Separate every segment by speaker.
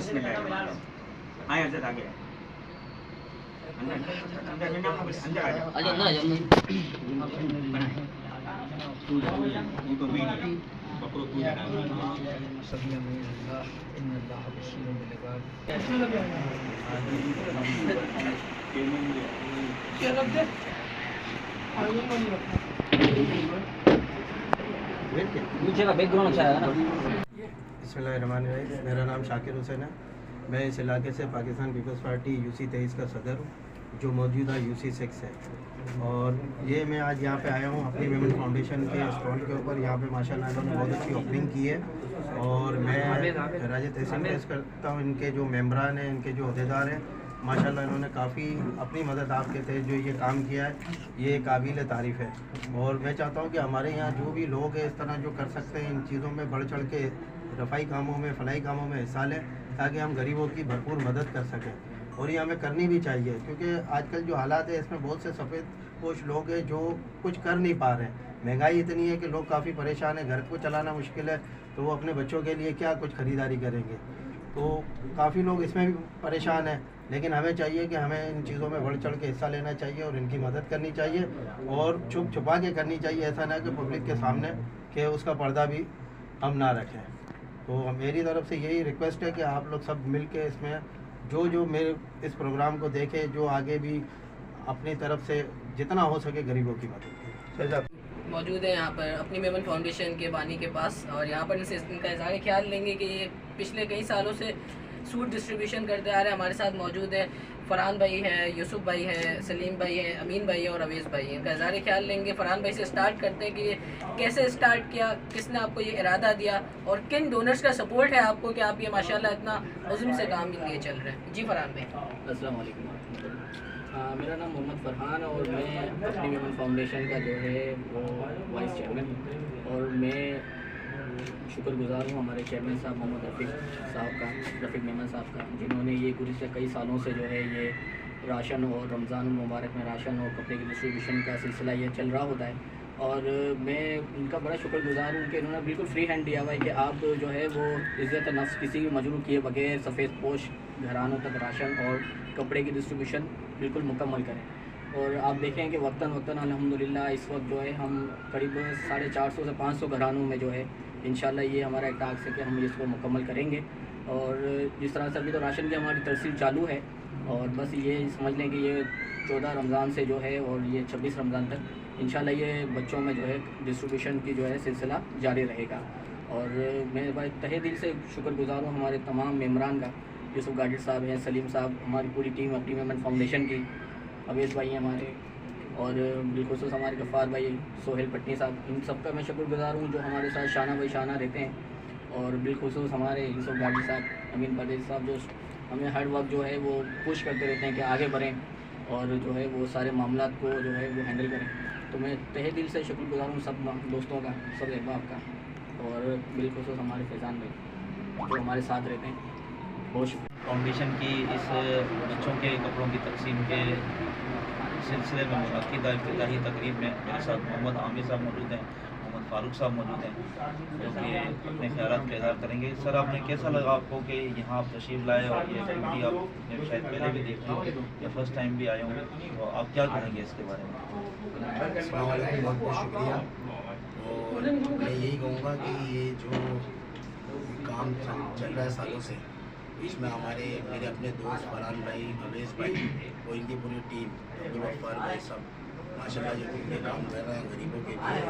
Speaker 1: बिस्मिल्लाह आए हजरत आ गया अंदर अंदर अंदर अंदर आ जाओ
Speaker 2: अंदर ना जाओ
Speaker 1: वो तो भी बकरो तू जाना
Speaker 2: पीछे का बैकग्राउंड अच्छा है ना।
Speaker 3: बिस्मिल्लाहिर्रहमानिर्रहीम। मेरा नाम शाकिर हुसैन है। मैं इस इलाके से पाकिस्तान पीपल्स पार्टी यूसी 23 का सदर हूँ, जो मौजूदा यूसी 6 है। और ये मैं आज यहाँ पे आया हूँ अपनी विमेन फाउंडेशन के स्टॉल के ऊपर। यहाँ पे माशाल्लाह इन्होंने बहुत अच्छी ओपनिंग की है और मैं राज तहसीन पेश करता हूँ। इनके जो मेम्बरान हैं, इनके जो अहदेदार हैं, माशाल्लाह इन्होंने काफ़ी अपनी मदद आपके तहत जो ये काम किया है, ये काबिल तारीफ़ है। और मैं चाहता हूँ कि हमारे यहाँ जो भी लोग हैं इस तरह जो कर सकते हैं, इन चीज़ों में बढ़ चढ़ के रफ़ाई कामों में, फलाई कामों में हिस्सा लें, ताकि हम गरीबों की भरपूर मदद कर सकें। और ये हमें करनी भी चाहिए, क्योंकि आजकल जो हालात है इसमें बहुत से सफ़ेद पोश लोग हैं जो कुछ कर नहीं पा रहे हैं। महंगाई इतनी है कि लोग काफ़ी परेशान हैं, घर को चलाना मुश्किल है, तो वो अपने बच्चों के लिए क्या कुछ ख़रीदारी करेंगे। तो काफ़ी लोग इसमें भी परेशान हैं, लेकिन हमें चाहिए कि हमें इन चीज़ों में बढ़ चढ़ के हिस्सा लेना चाहिए और इनकी मदद करनी चाहिए और छुप छुपा के करनी चाहिए। ऐसा ना कि पब्लिक के सामने कि उसका पर्दा भी हम ना रखें। तो मेरी तरफ से यही रिक्वेस्ट है कि आप लोग सब मिल के इसमें जो मेरे इस प्रोग्राम को देखें, जो आगे भी अपनी तरफ से जितना हो सके गरीबों की मदद करें।
Speaker 4: मौजूद है यहाँ पर अपनी मेमन फाउंडेशन के बानी के पास, और यहाँ पर इनसे इनका इज़हार ख्याल लेंगे कि ये पिछले कई सालों से सूट डिस्ट्रीब्यूशन करते आ रहे हैं। हमारे साथ मौजूद है फरहान भाई है, यूसुफ भाई है, सलीम भाई है, अमीन भाई है और अवेज़ भाई है। इनका इज़हार ख्याल लेंगे। फरहान भाई से स्टार्ट करते हैं कि ये कैसे स्टार्ट किया, किसने आपको ये इरादा दिया और किन डोनर्स का सपोर्ट है आपको कि आप ये माशाल्लाह इतना उज़्म से काम लिए चल रहे हैं। जी फरहान भाई।
Speaker 2: अस्सलाम वालेकुम। मेरा नाम मोहम्मद फरहान है और मैं अपनी विमेन फाउंडेशन का जो है वो वाइस चेयरमैन हूँ। और मैं शुक्रगुज़ार हूँ हमारे चेयरमैन साहब मोहम्मद रफ़ीक मेमन साहब का, जिन्होंने ये गुज़िश्ता कई सालों से जो है ये राशन और रमज़ान मुबारक में राशन और कपड़े की डिस्ट्रीब्यूशन का सिलसिला ये चल रहा होता है। और मैं उनका बड़ा शुक्रगुज़ार हूँ कि उन्होंने बिल्कुल फ्री हैंड दिया हुआ है कि आप जो है वो इज़्ज़त नफ्स किसी भी मजरूह किए बगैर सफ़ेद पोश घरानों तक राशन और कपड़े की डिस्ट्रीब्यूशन बिल्कुल मुकम्मल करें। और आप देखें कि वक्तन अल्हम्दुलिल्लाह इस वक्त जो है हम करीब 450 से 500 घरानों में जो है इंशाल्लाह ये हमारा एक टास्क है कि हम इसको मुकम्मल करेंगे। और जिस तरह से अभी तो राशन की हमारी तरसील चालू है, और बस ये समझ लें कि ये 14 रमज़ान से जो है और ये 26 रमज़ान तक इंशाल्लाह ये बच्चों में जो है डिस्ट्रीब्यूशन की जो है सिलसिला जारी रहेगा। और मैं भाई तहे दिल से शुक्रगुज़ार हूँ हमारे तमाम मेम्बरान का। यूसुफ गाजिर साहब हैं, सलीम साहब, हमारी पूरी टीम अपनी मेमन फाउंडेशन की, अवेज़ भाई हैं हमारे, और बिलखुसूस हमारे गफ़ार भाई, सोहेल पटनी साहब, इन सब का मैं शुक्रगुज़ार हूँ जो हमारे साथ शाना भाई शाना रहते हैं। और बिलखुसूस हमारे यूसुफ गाजिर साहब, अमीन परवेज़ साहब जो हमें हर वक्त जो है वो पुश करते रहते हैं कि आगे बढ़ें और जो है वो सारे मामलात को जो है वो हैंडल करें। तो मैं तहे दिल से शुक्रगुज़ार हूँ सब दोस्तों का, सब अहबाब का, और बिलखुसूस हमारे फैज़ान भाई जो हमारे साथ रहते हैं। बहुत शुक्रिया।
Speaker 5: फाउंडेशन की इस बच्चों के कपड़ों की तकसीम के सिलसिले में मुनक़िदा इफ्तिताही तकरीब में मेरे साथ मोहम्मद आमिर साहब मौजूद हैं, मोहम्मद फ़ारूक साहब मौजूद हैं, जो कि अपने ख्यालात का इज़हार करेंगे। सर, आपने कैसा लगा आपको कि यहाँ आप तशरीफ़ लाए और ये एक्टिविटी आपने शायद पहले भी देखी होगी या फर्स्ट टाइम भी आए होंगे, तो आप क्या कहेंगे इसके बारे में?
Speaker 6: अस्सलाम वालेकुम, बहुत बहुत शुक्रिया। और मैं यही कहूँगा कि ये जो काम चल रहा है सालों से, इसमें मेरे अपने दोस्त फरहान भाई, अवेज़ भाई और इनकी पूरी टीम, गफ़ार भाई सब माशाल्लाह ये काम कर रहे हैं गरीबों के लिए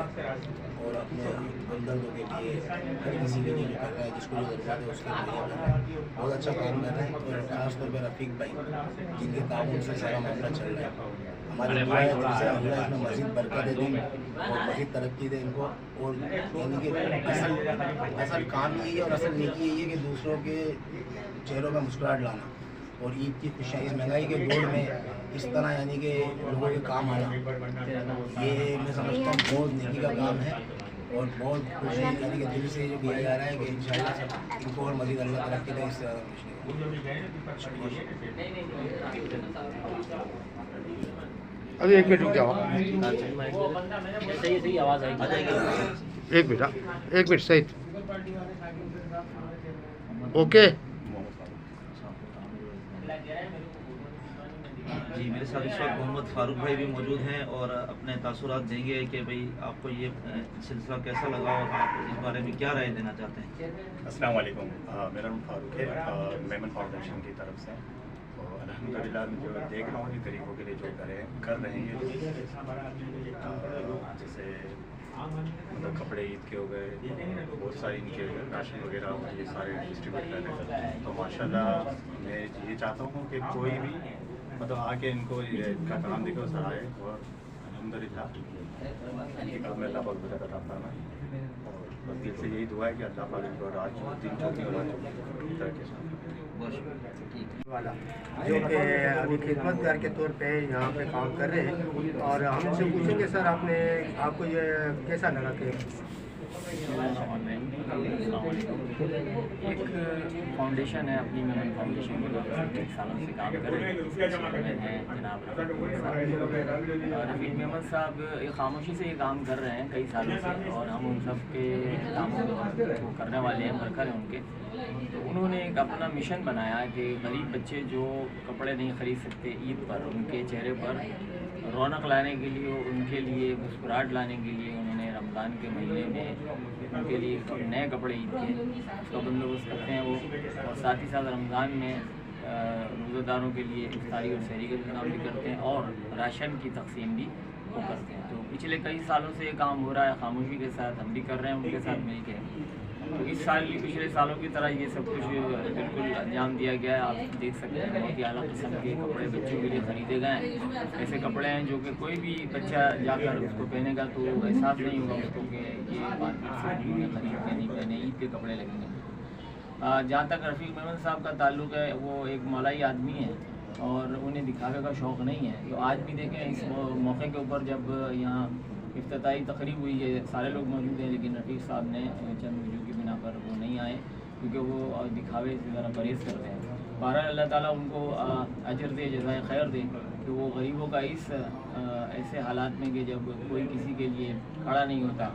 Speaker 6: और अपने हमदर्दों के लिए, हर किसी के लिए कर रहा है, जिसको जो ज़रूरत है उसके लिए कर रहा है। बहुत अच्छा काम कर रहे हैं। और ख़ासतौर पर रफ़ीक भाई, जिनके ताउन से सारा मामला चल रहा है, हमारे अल्लाह इसमें मज़ीद बरकत दे और मज़ीद तरक्की दे इनको। और यानी कि असल काम यही है और असल नीति यही है कि दूसरों के चेहरों में मुस्कुराहट लाना और ईद की खुशियाँ इस महंगाई के दौर में इस तरह यानी कि लोगों के काम आना, ये मैं समझता हूँ बहुत नेकी का काम है और बहुत खुशी यानी कि दिल से जो किया जा रहा है कि इंशाअल्लाह इनको और मज़ीद अल्लाह तरक्की दे। इससे ज़्यादा कुछ
Speaker 7: अभी एक मिनट रुक जाओ,
Speaker 2: सही आवाज़ आएगी।
Speaker 7: एक मिनट सही, ओके।
Speaker 5: जी, मेरे साथ इस वक्त मोहम्मद फारूक भाई भी मौजूद हैं और अपने तासुरात देंगे कि भाई आपको ये सिलसिला कैसा लगा और आप इस बारे में क्या राय देना चाहते हैं।
Speaker 7: अस्सलाम वालेकुम। मेरा नाम फारूक है, मेमन फाउंडेशन की तरफ से। तो अल्हम्दुलिल्लाह जो देख रहा हूँ कि गरीबों के लिए जो कर रहे हैं जैसे मतलब कपड़े ईद के हो गए, बहुत सारी इनके राशन वगैरह ये सारे डिस्ट्रीब्यूट कर रहे हैं। तो माशाल्लाह मैं ये चाहता हूँ कि कोई भी मतलब आके इनको इनका काम देखे और सराहे और अल्हम्दुलिल्लाह इनके काम में अल्लाह पाक बरकत अता फरमाए। और बस दिल से यही दुआ है कि अल्लाह पाक इनको राज दिन चौकी और राज चौकी तरह के साथ
Speaker 6: वाला जो कि अभी खिदमतगार के तौर पे यहाँ पे काम कर रहे हैं। और हम इनसे पूछेंगे सर आपको ये कैसा लगा कि
Speaker 2: एक फाउंडेशन है अपनी मेमन फाउंडेशन की तरफ से कई सालों से काम कर रहे हैं जनाब रफ़ीक मेमन साहब एक खामोशी से ये काम कर रहे हैं कई सालों से और हम उन सब के कामों को करने वाले हैं, वर्कर हैं उनके। तो उन्होंने एक अपना मिशन बनाया कि गरीब बच्चे जो कपड़े नहीं ख़रीद सकते ईद पर, उनके चेहरे पर रौनक लाने के लिए, उनके लिए मुस्कुराहट लाने के लिए उन्होंने रमज़ान के महीने में उनके लिए नए कपड़े ईद के उसका बंदोबस्त करते हैं वो। और साथ ही साथ रमज़ान में रोज़ेदारों के लिए इफ्तारी और सहरी का इंतजाम भी करते हैं और राशन की तकसीम भी वो करते हैं। तो पिछले कई सालों से ये काम हो रहा है खामोशी के साथ, हम भी कर रहे हैं उनके साथ मिल के। तो इस साल भी पिछले सालों की तरह ये सब कुछ बिल्कुल अंजाम दिया गया है। आप देख सकते हैं बहुत ही आला किस्म के कपड़े बच्चों के लिए ख़रीदे गए हैं। ऐसे कपड़े हैं जो कि कोई भी बच्चा जाकर उसको पहनेगा तो एहसास नहीं होगा उसको कि ये मार्केट से खरीद के नहीं पहने, ईद के कपड़े लगेंगे। जहाँ तक रफ़ीक मेमन साहब का ताल्लुक़ है, वो एक मौलाई आदमी है और उन्हें दिखावे का शौक़ नहीं है। तो आज भी देखें इस मौके के ऊपर जब यहाँ इफ्तिताई तकरीब हुई है, सारे लोग मौजूद हैं, लेकिन रफ़ीक साहब ने चंद वजूह की बिना पर वो नहीं आए क्योंकि वो दिखावे से ज़रा परहेज़ करते हैं। बहरहाल अल्लाह ताला उनको अजर दे, जज़ाए खैर दे कि वो गरीबों का इस ऐसे हालात में कि जब कोई किसी के लिए खड़ा नहीं होता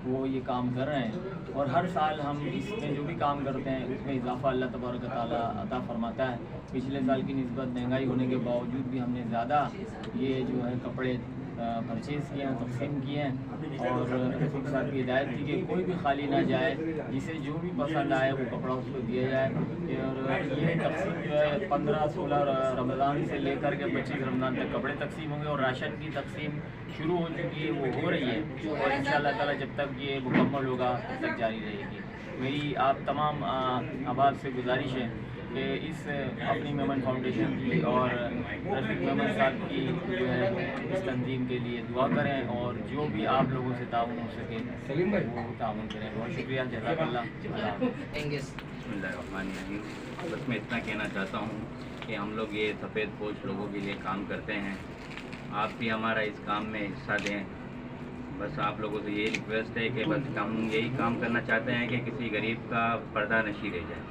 Speaker 2: वो ये काम कर रहे हैं। और हर साल हम इसमें जो भी काम करते हैं उसमें इजाफ़ा अल्लाह तबारक ताला अता फरमाता है। पिछले साल की निस्बत महंगाई होने के बावजूद भी हमने ज़्यादा ये जो है कपड़े परचेज़ किए हैं, तकसीम किए हैं। और रफ़ीक साहब की हिदायत थी कि कोई भी खाली ना जाए, जिसे जो भी पसंद आए वो कपड़ा उसको दिया जाए। और ये तकसीम जो है 15-16 रमज़ान से लेकर के 25 रमज़ान तक कपड़े तकसीम होंगे और राशन की तकसीम शुरू हो चुकी है, वो हो रही है और इंशाअल्लाह ताला जब तक ये मुकम्मल होगा तब तक जारी रहेगी। मेरी आप तमाम अहबाब से गुजारिश है कि इस अपनी मेमन फाउंडेशन की और रफ़ीक मेमन साहब की जो है इस तंजीम के लिए दुआ करें और जो भी आप लोगों से ताउन हो सके वो ताउन करें। बहुत शुक्रिया, जज़ाकल्लाह।
Speaker 8: बिस्मिल्लाहिर्रहमानिर्रहीम। बस मैं इतना कहना चाहता हूँ कि हम लोग ये सफ़ेद पोश लोगों के लिए काम करते हैं, आप भी हमारा इस काम में हिस्सा दें। बस आप लोगों से यही रिक्वेस्ट है कि बस हम यही काम करना चाहते हैं कि किसी गरीब का पर्दा नशी रह जाए।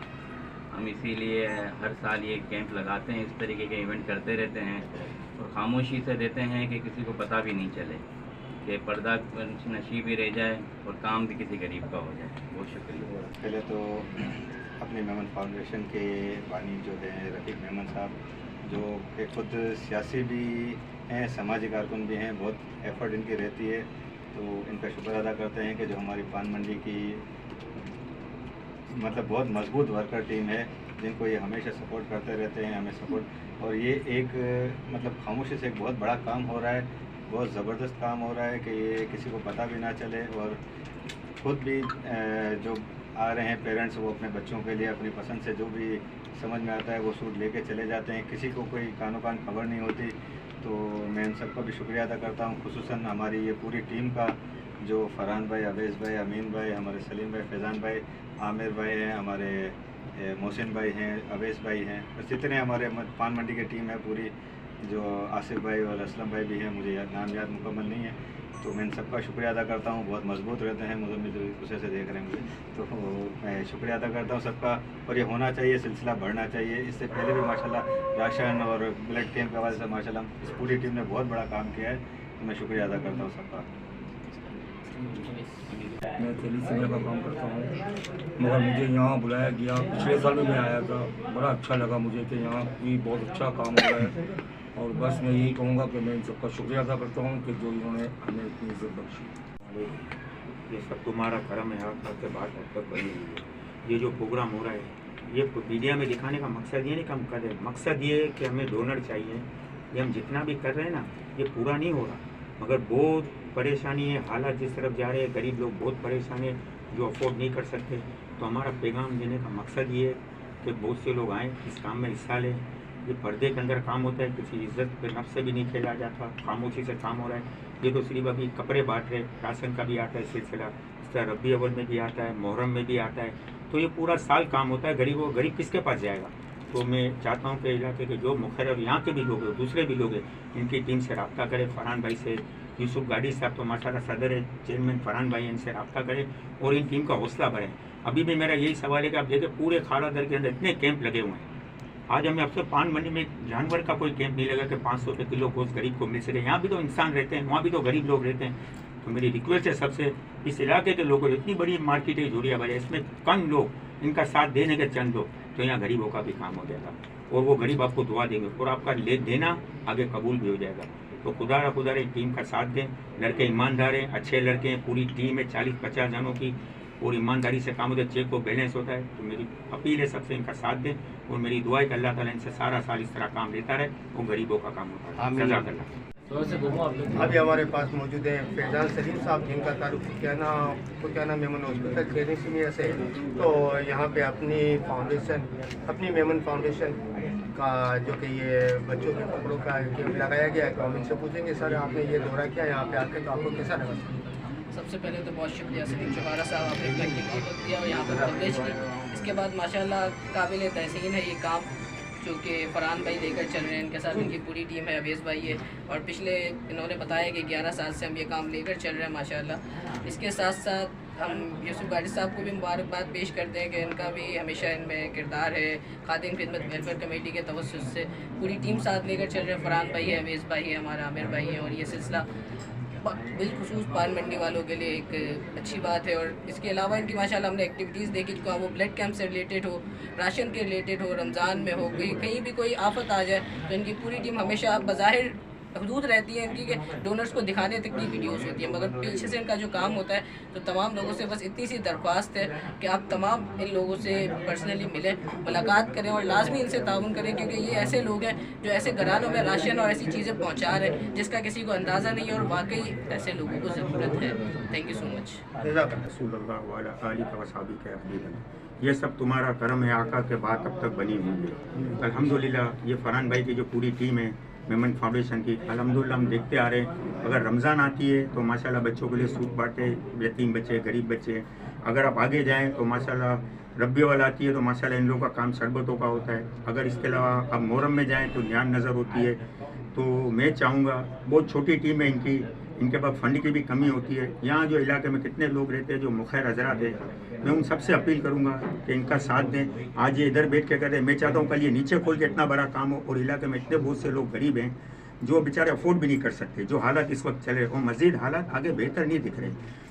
Speaker 8: हम इसीलिए हर साल ये कैंप लगाते हैं, इस तरीके के इवेंट करते रहते हैं और ख़ामोशी से देते हैं कि किसी को पता भी नहीं चले कि पर्दा नशी भी रह जाए और काम भी किसी गरीब का हो जाए। बहुत शुक्रिया।
Speaker 3: पहले तो अपनी मेमन फाउंडेशन के बानी जो है रफ़ीक मेमन साहब, जो कि खुद सियासी भी हैं, समाजी कारकुन भी हैं, बहुत एफ़र्ट इनकी रहती है। तो इनका शुक्र अदा करते हैं कि जो हमारी पान मंडी की मतलब बहुत मजबूत वर्कर टीम है, जिनको ये हमेशा सपोर्ट करते रहते हैं, हमें सपोर्ट। और ये एक मतलब खामोशी से एक बहुत बड़ा काम हो रहा है, बहुत ज़बरदस्त काम हो रहा है कि ये किसी को पता भी ना चले। और खुद भी जो आ रहे हैं पेरेंट्स, वो अपने बच्चों के लिए अपनी पसंद से जो भी समझ में आता है वो सूट लेके चले जाते हैं, किसी को कोई कानो कान खबर नहीं होती। तो मैं इन सबका भी शुक्रिया अदा करता हूँ, खुसूसन हमारी ये पूरी टीम का, जो फरहान भाई, अवैस भाई, अमीन भाई, हमारे सलीम भाई, फैज़ान भाई, आमिर भाई हैं, हमारे मोहसिन भाई हैं, अवैस भाई हैं, बस जितने हमारे पान मंडी की टीम है पूरी, जो आसिफ भाई और असलम भाई भी हैं, मुझे नाम याद मुकम्मल नहीं है। तो मैं इन सबका शुक्रिया अदा करता हूँ, बहुत मजबूत रहते हैं, मुझे गुस्से से देख रहे हैं मुझे, तो मैं शुक्रिया अदा करता हूँ सबका। और ये होना चाहिए, सिलसिला बढ़ना चाहिए। इससे पहले भी माशाल्लाह राशन और ब्लड कैंप के हवाले से माशाल्लाह इस पूरी टीम ने बहुत बड़ा काम किया है, तो मैं शुक्रिया अदा करता हूँ सबका।
Speaker 9: मैं थैली सिंगर का काम करता हूँ, मगर मुझे यहाँ बुलाया गया। पिछले साल में मैं आया था, बड़ा अच्छा लगा मुझे कि यहाँ भी बहुत अच्छा काम हो रहा है और बस मैं यही कहूँगा कि मैं इन सबका शुक्रिया अदा करता हूँ कि जो इन्होंने हमें इतनी इज्जत बख्शी।
Speaker 1: ये सब तुम्हारा कर्म है, आपके बाद अब तक बनी हुई है। ये जो प्रोग्राम हो रहा है ये मीडिया में दिखाने का मकसद ये नहीं कि हम करें, मकसद ये कि हमें डोनर चाहिए। ये हम जितना भी कर रहे हैं ना ये पूरा नहीं हो रहा, मगर बहुत परेशानी है, हालात जिस तरफ जा रहे हैं, गरीब लोग बहुत परेशान है जो अफोर्ड नहीं कर सकते। तो हमारा पैगाम देने का मकसद ये है कि बहुत से लोग आएँ, इस काम में हिस्सा लें। ये पर्दे के अंदर काम होता है, किसी इज्जत पे नफ्स से भी नहीं खेला जाता, खामोशी से काम हो रहा है। ये तो सिर्फ अभी कपड़े बांट रहे, राशन का भी आता है सिलसिला, इस तरह रबी अव्वल में भी आता है, मुहर्रम में भी आता है। तो ये पूरा साल काम होता है। गरीब किसके पास जाएगा? तो मैं चाहता हूँ कि इलाके के जो मुखर्रब यहाँ के भी लोग हैं, दूसरे भी लोग हैं, इनकी टीम से रब्ता करें। फरहान भाई से, यूसुफ गाड़ी साहब तो माशाल्लाह सदर है, चेयरमैन फरहान भाई, इनसे रब्ता करें और इन टीम का हौसला बढ़े। अभी भी मेरा यही सवाल है कि आप देखें पूरे खारा दर के अंदर इतने कैंप लगे हुए हैं। आज हमें अफसर पान मंडी में जानवर का कोई कैंप नहीं लगा कि 500 रुपये किलो गोश्त गरीब को मिल सके। यहाँ भी तो इंसान रहते हैं, वहाँ भी तो गरीब लोग रहते हैं। तो मेरी रिक्वेस्ट है सबसे, इस इलाके के लोगों, इतनी बड़ी मार्केट है जोरिया बाजार, इसमें कम लोग, इनका साथ देने के चंद लोग, तो यहाँ गरीबों का भी काम हो जाएगा और वो गरीब आपको दुआ देंगे और आपका ले देना आगे कबूल भी हो जाएगा। तो खुदा टीम का साथ दें। लड़के ईमानदार हैं, अच्छे लड़के हैं, पूरी टीम है 40-50 जनों की और ईमानदारी से काम होता है, चेक को बैलेंस होता है। तो मेरी अपील है सबसे, इनका साथ दें और मेरी दुआ है कि अल्लाह ताला इनसे सारा साल इस तरह काम लेता रहे और गरीबों का काम होता है। जज़ाकल्लाह।
Speaker 3: अभी हमारे पास मौजूद है फैजान सलीम साहब, जिनका ताल्लुक कुतियाना मेमन हॉस्पिटल क्लिनिक से। तो यहाँ पे अपनी मेमन फाउंडेशन का जो कि ये बच्चों के कपड़ों का कैंप लगाया गया है, तो हम इनसे पूछेंगे सर आपने ये दौरा किया यहाँ पे आके, तो आपको कैसा लगा?
Speaker 4: सबसे पहले तो बहुत शुक्रिया सलीम चौहारा साहब, आपने इतना कीमत दिया और यहाँ पर कवरेज की। इसके बाद माशाल्लाह काबिल तहसीन है ये काम जो कि फरहान भाई लेकर चल रहे हैं, इनके साथ इनकी पूरी टीम है, अवेज़ भाई है और पिछले इन्होंने बताया कि 11 साल से हम ये काम लेकर चल रहे हैं माशाल्लाह। इसके साथ साथ हम यूसुफ गाड़ी साहब को भी मुबारकबाद पेश करते हैं कि इनका भी हमेशा इनमें किरदार है। खातिन खिदमत वेलफेयर कमेटी के तवज्जुह से पूरी टीम साथ लेकर चल रहे हैं। फरहान भाई है, अवेज़ भाई है, हमारा आमिर भाई है और ये सिलसिला बिलखुसूस पान मंडी वालों के लिए एक अच्छी बात है। और इसके अलावा इनकी माशाल्लाह हमने एक्टिविटीज़ देखी, जो वो ब्लड कैंप से रिलेटेड हो, राशन के रिलेटेड हो, रमज़ान में हो, कहीं भी कोई आफत आ जाए तो इनकी पूरी टीम हमेशा बज़ाहिर हदूद रहती है इनकी, कि डोनर्स को दिखाने तक की वीडियोस होती है, मगर पीछे से इनका जो काम होता है। तो तमाम लोगों से बस इतनी सी दरख्वास्त है कि आप तमाम इन लोगों से पर्सनली मिलें, मुलाकात करें और लाजमी इनसे ताउन करें, क्योंकि ये ऐसे लोग हैं जो ऐसे घरानों में राशन और ऐसी चीज़ें पहुँचा रहे हैं जिसका किसी को अंदाज़ा नहीं है और वाकई ऐसे लोगों को ज़रूरत है। Thank you so much.
Speaker 1: ये सब तुम्हारा कर्म है, आका के बाद अब तक बनी हुई है। अल्हम्दुलिल्लाह ये फरहान भाई की जो पूरी टीम है मेमन फाउंडेशन की, अल्हम्दुलिल्लाह हम देखते आ रहे हैं। अगर रमज़ान आती है तो माशाल्लाह बच्चों के लिए सूट बांटे, यतीम बच्चे, गरीब बच्चे। अगर आप आगे जाएं तो माशाल्लाह रब्बी वाला आती है तो माशाल्लाह इन लोगों का काम शरबतों का होता है। अगर इसके अलावा आप मुहर्रम में जाएँ तो न्यान नज़र होती है। तो मैं चाहूँगा, बहुत छोटी टीम है इनकी, इनके पास फंड की भी कमी होती है। यहाँ जो इलाके में कितने लोग रहते हैं जो मुखैर हजरात है, मैं उन सबसे अपील करूँगा कि इनका साथ दें। आज ये इधर बैठ के कहते हैं, मैं चाहता हूँ कल ये नीचे खोल के इतना बड़ा काम हो और इलाके में इतने बहुत से लोग गरीब हैं जो बेचारे अफोर्ड भी नहीं कर सकते। जो हालात इस वक्त चले और मज़ीद हालात आगे बेहतर नहीं दिख रहे।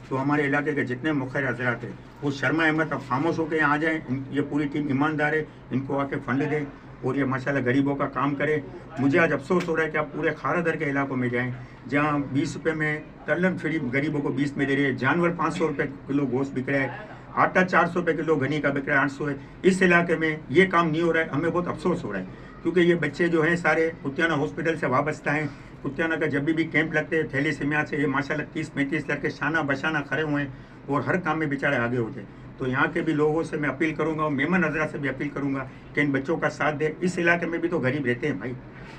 Speaker 1: तो हमारे इलाके के जितने मुखैर हजरात हैं वो शर्मा अहमद अब खामोश होकर यहाँ आ जाएँ। ये पूरी टीम ईमानदार है, इनको आके फंड दें और ये माशाल्लाह गरीबों का काम करे। मुझे आज अफसोस हो रहा है कि आप पूरे खारा दर के इलाकों में जाएं जहां 20 रुपये में तल्लन फ्री गरीबों को 20 में दे रहे हैं, जानवर 500 रुपये किलो गोश्त बिक रहा है, आटा 400 रुपये किलो गनी का बिक रहा है, 800 है। इस इलाके में ये काम नहीं हो रहा है, हमें बहुत अफसोस हो रहा है क्योंकि ये बच्चे जो हैं सारे कुतियाना हॉस्पिटल से वाबस्ता हैं। कुतियाना का जब भी कैंप लगते हैं थैलेसीमिया से ये माशाल्लाह 30-35 लड़के शाना बशाना खड़े हुए हैं और हर काम में बेचारे आगे होते हैं। तो यहाँ के भी लोगों से मैं अपील करूँगा और मेमन हजरा से भी अपील करूँगा कि इन बच्चों का साथ दें। इस इलाके में भी तो गरीब रहते हैं भाई,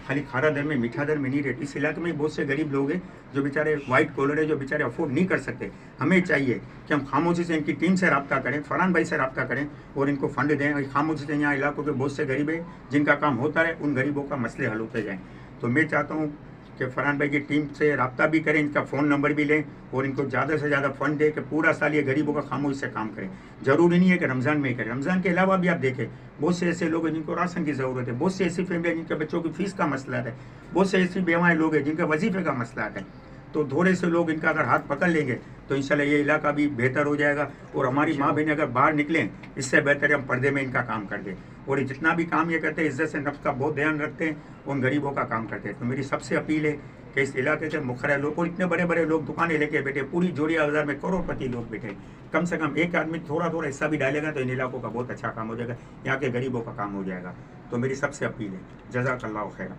Speaker 1: खाली खारा दर में मीठा दर में नहीं रहते। इस इलाके में बहुत से गरीब लोग हैं जो बेचारे वाइट कॉलर है, जो बेचारे अफोर्ड नहीं कर सकते। हमें चाहिए कि हम खामोशी से इनकी टीम से रब्ता करें, फरहान भाई से रब्ता करें और इनको फंड दें। खामोशी से यहाँ इलाकों के बहुत से गरीब हैं जिनका काम होता रहे, उन गरीबों का मसले हल होते जाएँ। तो मैं चाहता हूँ कि फरहान भाई की टीम से रब्ता भी करें, इनका फ़ोन नंबर भी लें और इनको ज़्यादा से ज़्यादा फंड दें कि पूरा साल ये गरीबों का खामोशी से काम करें। ज़रूरी नहीं है कि रमज़ान में ही करें, रमज़ान के अलावा भी आप देखें बहुत से ऐसे लोग हैं जिनको राशन की ज़रूरत है, बहुत से ऐसी फैमिली जिनके बच्चों की फ़ीस का मसला है, बहुत से ऐसी बेवाएँ लोग हैं जिनके वजीफे का मसला है। तो थोड़े से लोग इनका अगर हाथ पकड़ लेंगे तो इंशाल्लाह ये इलाका भी बेहतर हो जाएगा। और हमारी माँ बहनें अगर बाहर निकलें, इससे बेहतर है हम पर्दे में इनका काम कर दें। और जितना भी काम ये करते हैं इज्जत से, नफ्स का बहुत ध्यान रखते हैं, उन गरीबों का काम करते हैं। तो मेरी सबसे अपील है कि इस इलाके के मुखरा लोग, और इतने बड़े बड़े लोग दुकानें लेके बैठे, पूरी जोड़िया बाजार में करोड़पति लोग बैठे, कम से कम एक आदमी थोड़ा थोड़ा हिस्सा भी डालेगा तो इन इलाकों का बहुत अच्छा काम हो जाएगा, यहाँ के गरीबों का काम हो जाएगा। तो मेरी सबसे अपील है, जज़ाकल्लाहु खैर।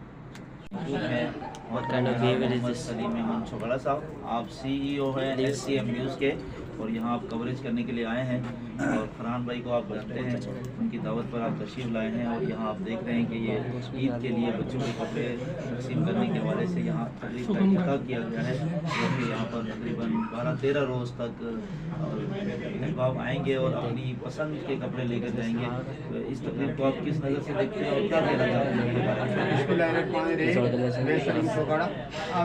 Speaker 5: सलीम मेमन छोकड़ा साहब, आप CEO हैं SCM न्यूज़ के, और यहाँ आप कवरेज करने के लिए आए हैं। और फरहान भाई को आप जानते हैं, उनकी दावत पर आप तशरीफ़ लाए हैं। और यहाँ आप देख रहे हैं कि ये ईद के लिए बच्चों के कपड़े तकसीम करने के हवाले से यहाँ तकरीब का इनका किया गया है, जो कि यहाँ पर तकरीबन 12-13 रोज़ तक अहबाब आएंगे और अपनी पसंद के कपड़े लेकर जाएंगे। तो इस तकरीब को आप किस नज़र से देखते हैं और क्या कहना चाहते हैं?
Speaker 10: मैं सलीम छोकड़ा,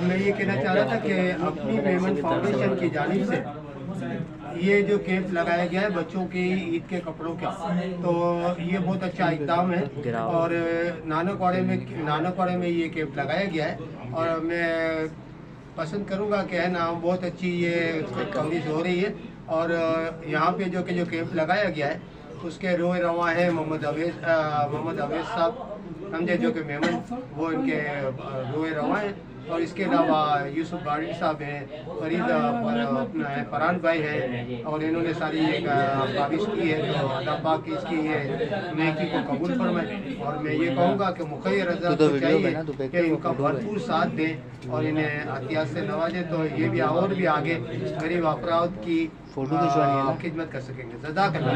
Speaker 10: मैं ये कहना चाह रहा था कि अपनी मेमन फाउंडेशन की जानिब से ये जो कैंप लगाया गया है बच्चों की ईद के कपड़ों का, तो ये बहुत अच्छा इक़दाम है। और नानकवाड़े में ये कैंप लगाया गया है और मैं पसंद करूँगा कि है ना, बहुत अच्छी ये कवरेज हो रही है। और यहाँ पे जो कैंप लगाया गया है उसके रोए रवा है मोहम्मद अवेज साहब समझे, जो कि मेमन वो इनके रोए रवा हैं। और इसके अलावा यूसुफ बाड़ी साहब हैं, फरीद अपना है, फरहान भाई हैं, और इन्होंने सारी एक काबिश की है। तो अल्लाह पाक इसकी ये नेकी को कबूल फरमाए। और मैं ये कहूँगा कि मुखैर रज़ा को चाहिए कि इनका भरपूर साथ दें और इन्हें अतियात से नवाजें, तो ये भी और भी आगे गरीब अफराद की खिदमत कर सकेंगे। जज़ाकल्लाह।